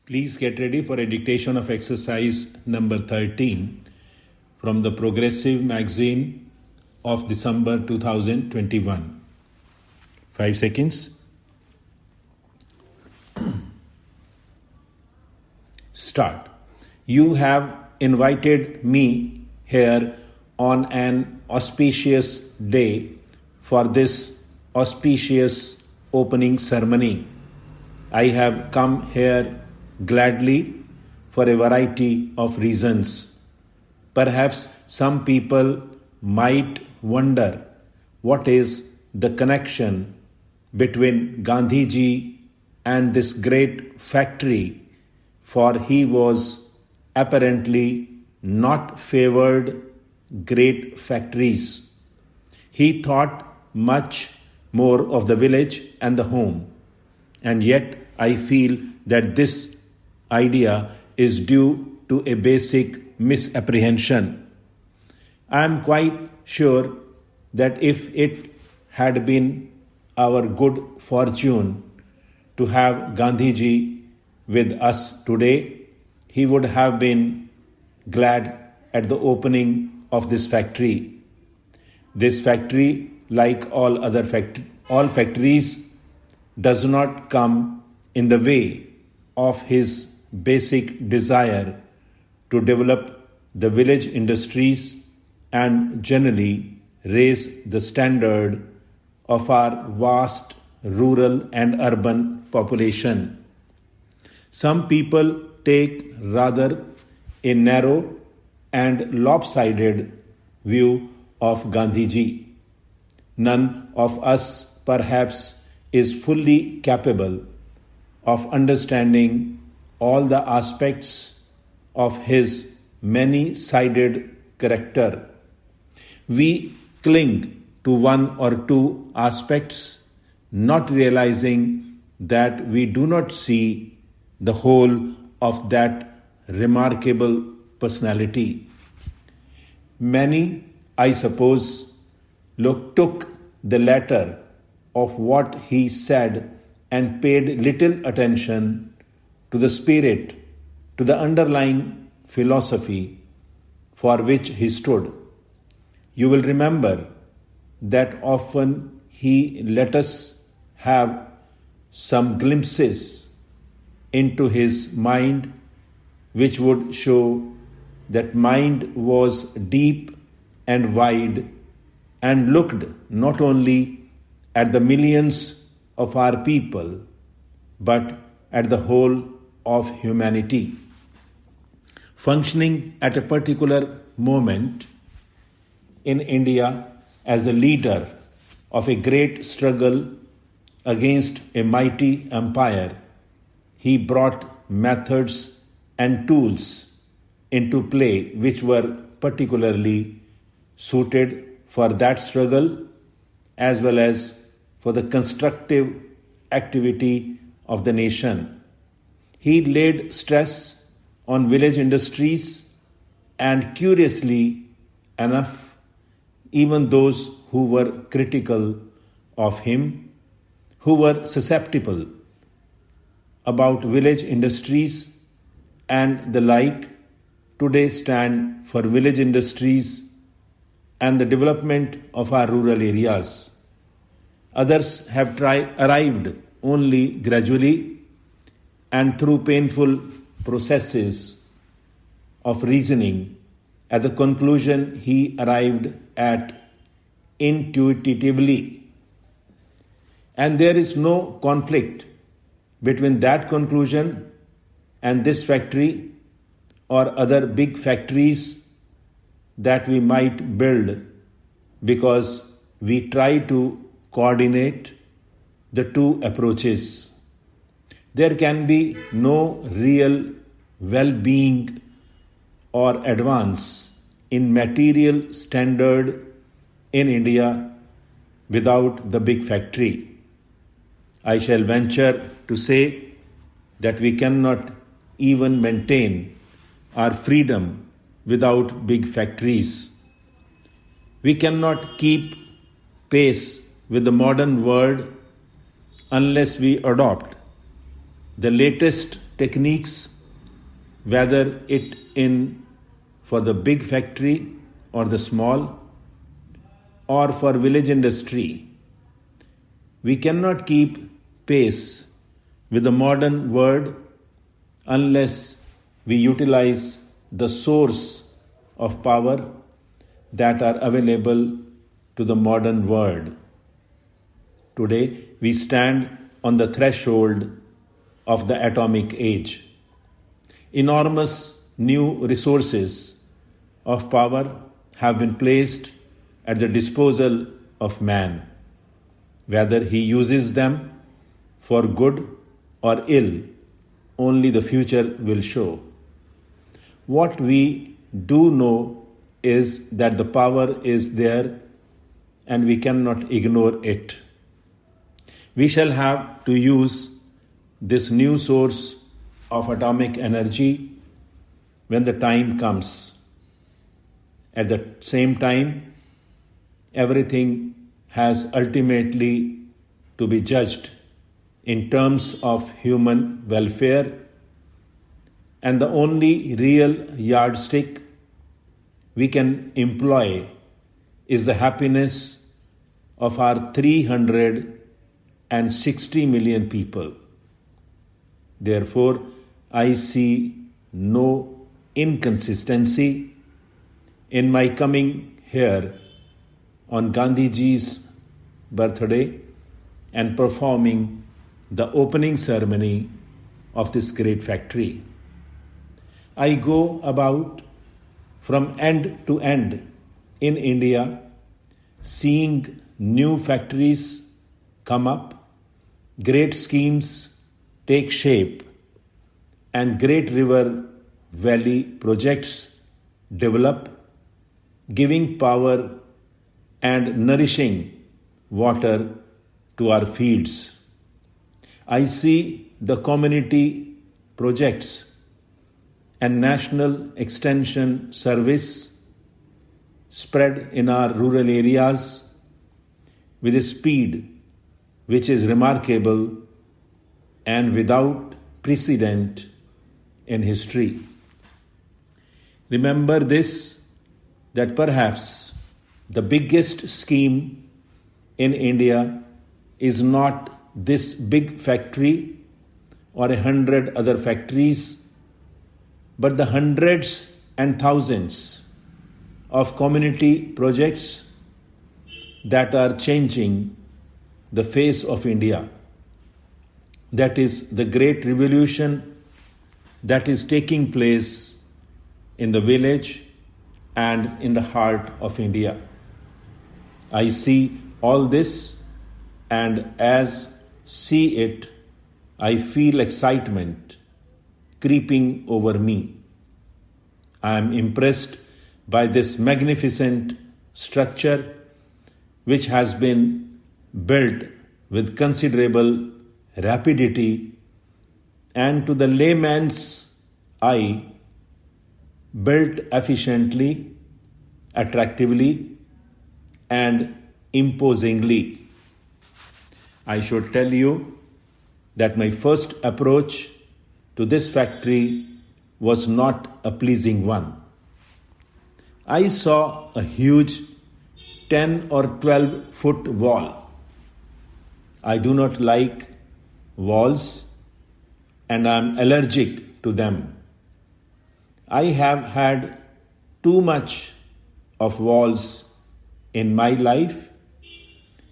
Please get ready for a dictation of exercise number 13 from the Progressive magazine of December 2021. 5 seconds. Start. You have invited me here on an auspicious day for this auspicious opening ceremony. I have come here gladly for a variety of reasons. Perhaps some people might wonder what is the connection between Gandhiji and this great factory, for he was apparently not favored great factories. He thought much more of the village and the home, and yet I feel that this idea is due to a basic misapprehension. I am quite sure that if it had been our good fortune to have Gandhiji with us today, he would have been glad at the opening of this factory. This factory, like all factories, does not come in the way of his basic desire to develop the village industries and generally raise the standard of our vast rural and urban population. Some people take rather a narrow and lopsided view of Gandhiji. None of us perhaps is fully capable of understanding all the aspects of his many-sided character. We cling to one or two aspects, not realizing that we do not see the whole of that remarkable personality. Many, I suppose, took the latter of what he said and paid little attention to the spirit, to the underlying philosophy for which he stood. You will remember that often he let us have some glimpses into his mind, which would show that mind was deep and wide and looked not only at the millions of our people, but at the whole of humanity. Functioning at a particular moment in India as the leader of a great struggle against a mighty empire, he brought methods and tools into play which were particularly suited for that struggle as well as for the constructive activity of the nation. He laid stress on village industries, and curiously enough, even those who were critical of him, who were susceptible about village industries and the like, today stand for village industries and the development of our rural areas. Others have arrived only gradually and through painful processes of reasoning at the conclusion he arrived at intuitively. And there is no conflict between that conclusion and this factory or other big factories that we might build, because we try to coordinate the two approaches. There can be no real well-being or advance in material standard in India without the big factory. I shall venture to say that we cannot even maintain our freedom without big factories. We cannot keep pace with the modern world unless we adopt the latest techniques, whether it in for the big factory or the small, or for village industry. We cannot keep pace with the modern world unless we utilize the source of power that are available to the modern world. Today, we stand on the threshold of the atomic age. Enormous new resources of power have been placed at the disposal of man. Whether he uses them for good or ill, only the future will show. What we do know is that the power is there and we cannot ignore it. We shall have to use this new source of atomic energy when the time comes. At the same time, everything has ultimately to be judged in terms of human welfare, and the only real yardstick we can employ is the happiness of our 360 million people. Therefore, I see no inconsistency in my coming here on Gandhiji's birthday and performing the opening ceremony of this great factory. I go about from end to end in India, seeing new factories come up, great schemes take shape, and great river valley projects develop, giving power and nourishing water to our fields. I see the community projects and national extension service spread in our rural areas with a speed which is remarkable and without precedent in history. Remember this, that perhaps the biggest scheme in India is not this big factory or 100 other factories, but the hundreds and thousands of community projects that are changing the face of India. That is the great revolution that is taking place in the village and in the heart of India. I see all this, and as see it, I feel excitement creeping over me. I am impressed by this magnificent structure which has been built with considerable rapidity and, to the layman's eye, built efficiently, attractively, and imposingly. I should tell you that my first approach to this factory was not a pleasing one. I saw a huge 10 or 12 foot wall. I do not like walls and I am allergic to them. I have had too much of walls in my life,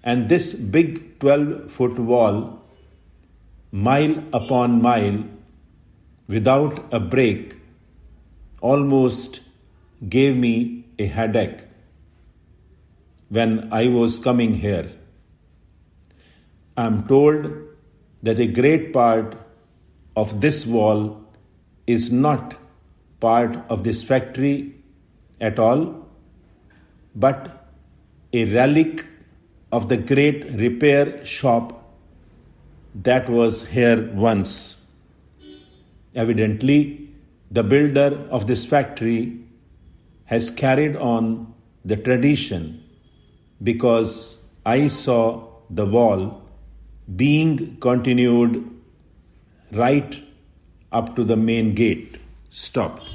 and this big 12-foot wall, mile upon mile, without a break, almost gave me a headache when I was coming here. I am told that a great part of this wall is not part of this factory at all, but a relic of the great repair shop that was here once. Evidently, the builder of this factory has carried on the tradition, because I saw the wall being continued right up to the main gate. Stop.